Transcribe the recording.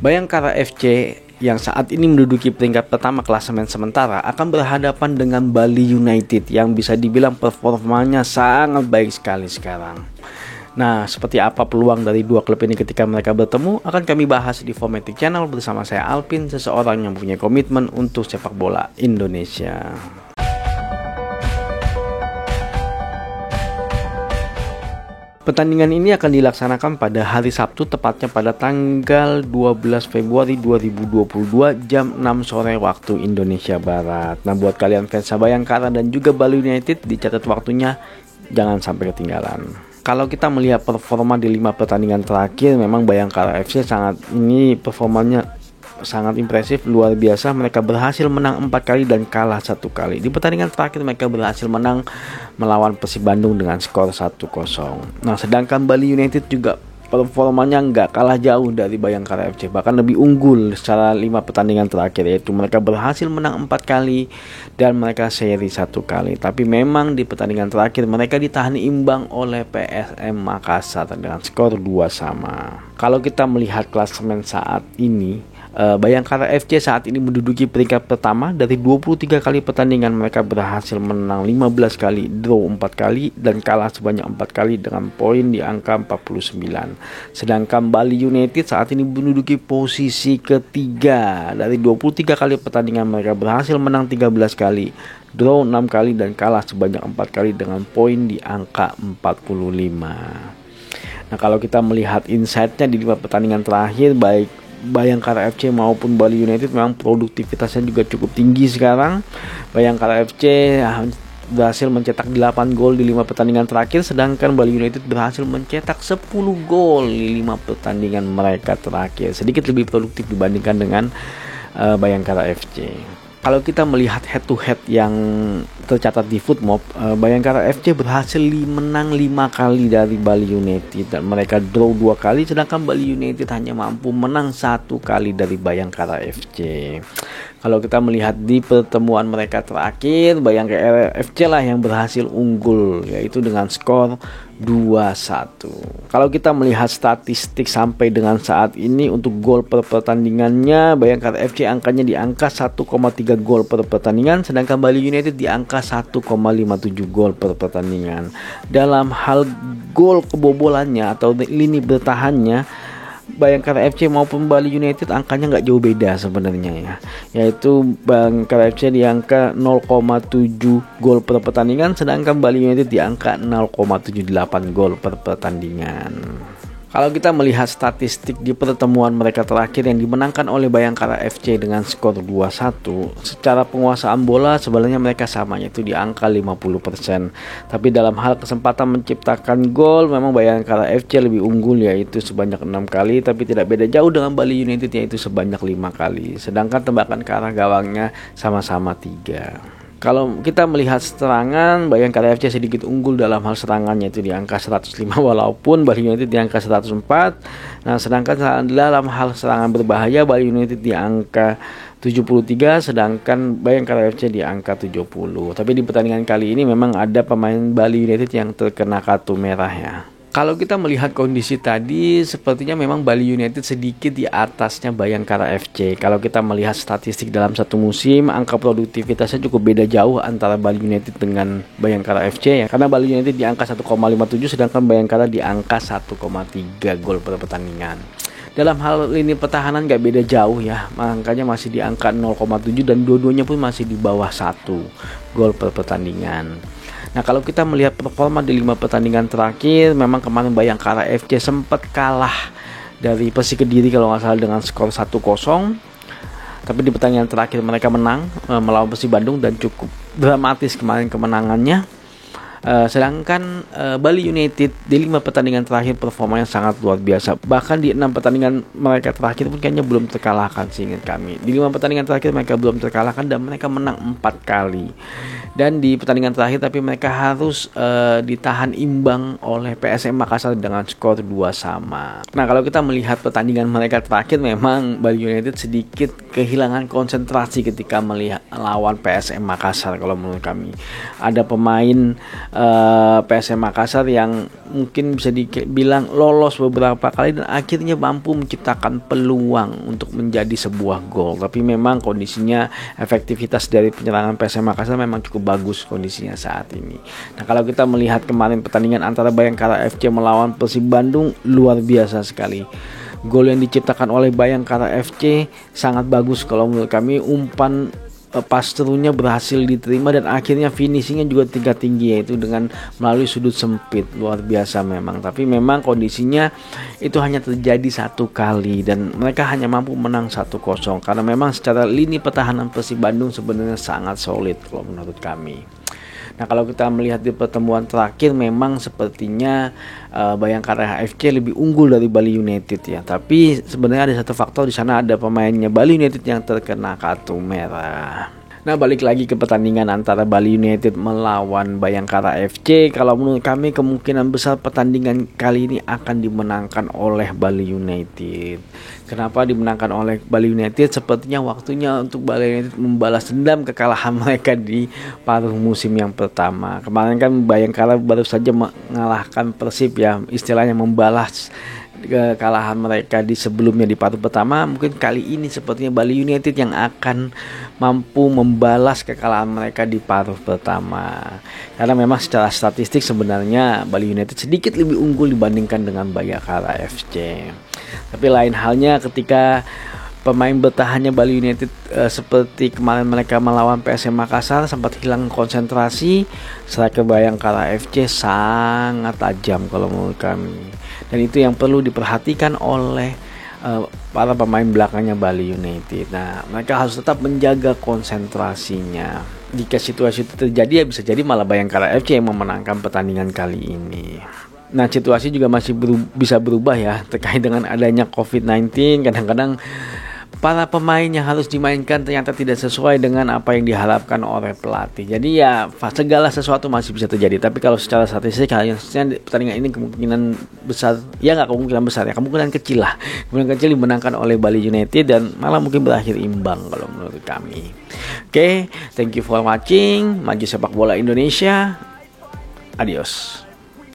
Bayangkara FC yang saat ini menduduki peringkat pertama klasemen sementara akan berhadapan dengan Bali United yang bisa dibilang performanya sangat baik sekali sekarang. Nah, seperti apa peluang dari dua klub ini ketika mereka bertemu akan kami bahas di Formatic Channel bersama saya Alpin, seseorang yang punya komitmen untuk sepak bola Indonesia. Pertandingan ini akan dilaksanakan pada hari Sabtu, tepatnya pada tanggal 12 Februari 2022 jam 6 sore waktu Indonesia Barat. Nah, buat kalian fans Bayangkara dan juga Bali United, dicatat waktunya, jangan sampai ketinggalan. Kalau kita melihat performa di 5 pertandingan terakhir, memang Bayangkara FC performanya sangat impresif, luar biasa. Mereka berhasil menang 4 kali dan kalah 1 kali. Di pertandingan terakhir mereka berhasil menang melawan Persib Bandung dengan skor 1-0. Nah, sedangkan Bali United juga performanya nggak kalah jauh dari Bayangkara FC, bahkan lebih unggul secara 5 pertandingan terakhir, yaitu mereka berhasil menang 4 kali dan mereka seri 1 kali. Tapi memang di pertandingan terakhir mereka ditahan imbang oleh PSM Makassar dengan skor 2-2. Kalau kita melihat klasemen saat ini, Bayangkara FC saat ini menduduki peringkat pertama. Dari 23 kali pertandingan mereka berhasil menang 15 kali, draw 4 kali, dan kalah sebanyak 4 kali dengan poin di angka 49. Sedangkan Bali United saat ini menduduki posisi ketiga. Dari 23 kali pertandingan mereka berhasil menang 13 kali, draw 6 kali, dan kalah sebanyak 4 kali dengan poin di angka 45. Nah, kalau kita melihat insight-nya di 5 pertandingan terakhir, baik Bayangkara FC maupun Bali United memang produktivitasnya juga cukup tinggi sekarang. Bayangkara FC berhasil mencetak 8 gol di 5 pertandingan terakhir, sedangkan Bali United berhasil mencetak 10 gol di 5 pertandingan mereka terakhir. Sedikit lebih produktif dibandingkan dengan Bayangkara FC. Kalau kita melihat head to head yang tercatat di Footmob, Bayangkara FC berhasil menang 5 kali dari Bali United dan mereka draw 2 kali, sedangkan Bali United hanya mampu menang 1 kali dari Bayangkara FC. Kalau kita melihat di pertemuan mereka terakhir, Bayangkara FC lah yang berhasil unggul, yaitu dengan skor 2-1. Kalau kita melihat statistik sampai dengan saat ini untuk gol per pertandingannya, Bayangkara FC angkanya di angka 1,3 gol per pertandingan, sedangkan Bali United di angka 1,57 gol per pertandingan. Dalam hal gol kebobolannya atau lini bertahannya, Bayangkara FC maupun Bali United angkanya nggak jauh beda sebenarnya ya, yaitu Bayangkara FC di angka 0,7 gol per pertandingan, sedangkan Bali United di angka 0,78 gol per pertandingan. Kalau kita melihat statistik di pertemuan mereka terakhir yang dimenangkan oleh Bayangkara FC dengan skor 2-1, secara penguasaan bola sebenarnya mereka sama, yaitu di angka 50%. Tapi dalam hal kesempatan menciptakan gol memang Bayangkara FC lebih unggul, yaitu sebanyak 6 kali, tapi tidak beda jauh dengan Bali United yaitu sebanyak 5 kali. Sedangkan tembakan ke arah gawangnya sama-sama 3. Kalau kita melihat serangan, Bayangkara FC sedikit unggul dalam hal serangannya, itu di angka 105 walaupun Bali United di angka 104. Nah, sedangkan dalam hal serangan berbahaya Bali United di angka 73, sedangkan Bayangkara FC di angka 70. Tapi di pertandingan kali ini memang ada pemain Bali United yang terkena kartu merah ya. Kalau kita melihat kondisi tadi, sepertinya memang Bali United sedikit di atasnya Bayangkara FC. Kalau kita melihat statistik dalam satu musim, angka produktivitasnya cukup beda jauh antara Bali United dengan Bayangkara FC ya. Karena Bali United di angka 1,57, sedangkan Bayangkara di angka 1,3 gol per pertandingan. Dalam hal lini pertahanan gak beda jauh ya, angkanya masih di angka 0,7 dan dua-duanya pun masih di bawah 1 gol per pertandingan. Nah, kalau kita melihat performa di 5 pertandingan terakhir, memang kemarin Bayangkara FC sempat kalah dari Persik Kediri kalau nggak salah dengan skor 1-0. Tapi di pertandingan terakhir mereka menang melawan Persib Bandung dan cukup dramatis kemarin kemenangannya. Sedangkan Bali United di 5 pertandingan terakhir performanya sangat luar biasa. Bahkan di 6 pertandingan mereka terakhir pun kayaknya belum terkalahkan seingat kami. Di 5 pertandingan terakhir mereka belum terkalahkan dan mereka menang 4 kali. Dan di pertandingan terakhir tapi mereka harus ditahan imbang oleh PSM Makassar dengan skor 2-2. Nah, kalau kita melihat pertandingan mereka terakhir, memang Bali United sedikit kehilangan konsentrasi ketika melihat lawan PSM Makassar. Kalau menurut kami ada pemain PSM Makassar yang mungkin bisa dibilang lolos beberapa kali dan akhirnya mampu menciptakan peluang untuk menjadi sebuah gol. Tapi memang kondisinya, efektivitas dari penyerangan PSM Makassar memang cukup bagus kondisinya saat ini. Nah, kalau kita melihat kemarin pertandingan antara Bayangkara FC melawan Persib Bandung, luar biasa sekali. Gol yang diciptakan oleh Bayangkara FC sangat bagus kalau menurut kami. Umpan pastrunya berhasil diterima dan akhirnya finishingnya juga tinggi, yaitu dengan melalui sudut sempit. Luar biasa memang. Tapi memang kondisinya itu hanya terjadi satu kali dan mereka hanya mampu menang 1-0 karena memang secara lini pertahanan Persib Bandung sebenarnya sangat solid kalau menurut kami. Nah, kalau kita melihat di pertemuan terakhir memang sepertinya Bayangkara FC lebih unggul dari Bali United ya. Tapi sebenarnya ada satu faktor di sana, ada pemainnya Bali United yang terkena kartu merah. Nah, balik lagi ke pertandingan antara Bali United melawan Bayangkara FC. Kalau menurut kami kemungkinan besar pertandingan kali ini akan dimenangkan oleh Bali United. Kenapa dimenangkan oleh Bali United? Sepertinya waktunya untuk Bali United membalas dendam kekalahan mereka di paruh musim yang pertama. Kemarin kan Bayangkara baru saja mengalahkan Persib ya, istilahnya membalas kekalahan mereka di sebelumnya di paruh pertama. Mungkin kali ini sepertinya Bali United yang akan mampu membalas kekalahan mereka di paruh pertama. Karena memang secara statistik sebenarnya Bali United sedikit lebih unggul dibandingkan dengan Bayangkara FC. Tapi lain halnya ketika pemain bertahannya Bali United seperti kemarin mereka melawan PSM Makassar sempat hilang konsentrasi. Striker Bayangkara FC sangat tajam kalau menurut kami. Dan itu yang perlu diperhatikan oleh para pemain belakangnya Bali United. Nah, mereka harus tetap menjaga konsentrasinya. Jika situasi itu terjadi ya bisa jadi malah Bayangkara FC yang memenangkan pertandingan kali ini. Nah, situasi juga masih bisa berubah ya terkait dengan adanya COVID-19. Kadang-kadang para pemain yang harus dimainkan ternyata tidak sesuai dengan apa yang diharapkan oleh pelatih. Jadi ya segala sesuatu masih bisa terjadi. Tapi kalau secara statistik harusnya pertandingan ini kemungkinan besar, ya nggak kemungkinan besar ya, kemungkinan kecil lah. Kemungkinan kecil dimenangkan oleh Bali United dan malah mungkin berakhir imbang kalau menurut kami. Oke, thank you for watching. Maju sepak bola Indonesia. Adios.